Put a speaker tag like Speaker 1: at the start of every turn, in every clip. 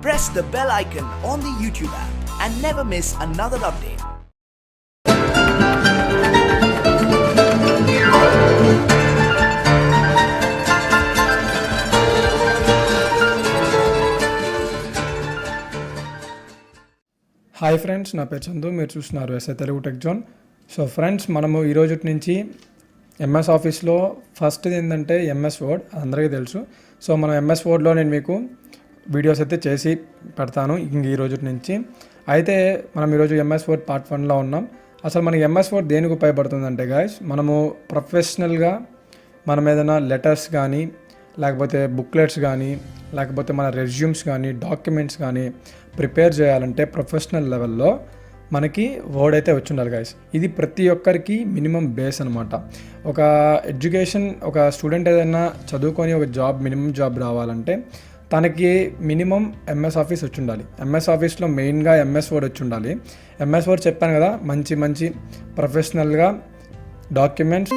Speaker 1: press the bell icon on the YouTube app and never miss another update.
Speaker 2: Hi friends, నా పేరు చందు. మీరు చూస్తున్నారు SA Telugu tech zone. So friends, మనము ఈ రోజు నుంచి ఎంఎస్ ఆఫీస్లో ఫస్ట్ ఏంటంటే ఎంఎస్ వర్డ్, అందరికీ తెలుసు. సో మనం ఎంఎస్ వర్డ్లో నేను మీకు వీడియోస్ అయితే చేసి పెడతాను ఇంక ఈ రోజు నుంచి. అయితే మనం ఈరోజు ఎంఎస్ వర్డ్ పార్ట్ 1లో ఉన్నాం. అసలు మనకి ఎంఎస్ వర్డ్ దేనికి ఉపయోగపడుతుందంటే గాయస్, మనము ప్రొఫెషనల్గా మనం ఏదైనా లెటర్స్ కానీ, లేకపోతే బుక్లెట్స్ కానీ, లేకపోతే మన రెజ్యూమ్స్ కానీ, డాక్యుమెంట్స్ కానీ ప్రిపేర్ చేయాలంటే ప్రొఫెషనల్ లెవెల్లో మనకి వర్డ్ అయితే వచ్చి ఉండాలి గాయస్. ఇది ప్రతి ఒక్కరికి మినిమం బేస్ అనమాట. ఒక ఎడ్యుకేషన్, ఒక స్టూడెంట్ ఏదైనా చదువుకొని ఒక జాబ్, మినిమం జాబ్ రావాలంటే తనకి మినిమం ఎంఎస్ ఆఫీస్ వచ్చి ఉండాలి. ఎంఎస్ ఆఫీస్లో మెయిన్గా ఎంఎస్ వర్డ్ వచ్చి ఉండాలి. ఎంఎస్ వర్డ్ చెప్పాను కదా, మంచి మంచి ప్రొఫెషనల్గా డాక్యుమెంట్స్,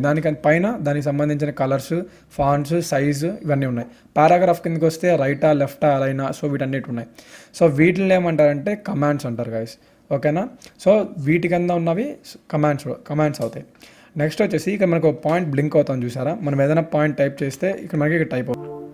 Speaker 2: దానికి పైన దానికి సంబంధించిన కలర్స్, ఫాంట్స్, సైజు ఇవన్నీ ఉన్నాయి. పారాగ్రాఫ్ కిందకి వస్తే రైటా, లెఫ్టా, అలైనా, సో వీటన్నిటి ఉన్నాయి. సో వీటిని ఏమంటారంటే కమాండ్స్ అంటారు గాయస్. ఓకేనా? సో వీటి కింద ఉన్నవి కమాండ్స్ అవుతాయి. నెక్స్ట్ వచ్చేసి ఇక్కడ మనకు పాయింట్ బ్లింక్ అవుతాం చూసారా. మనం ఏదైనా పాయింట్ టైప్ చేస్తే ఇక్కడ మనకి టైప్ అవుతుంది.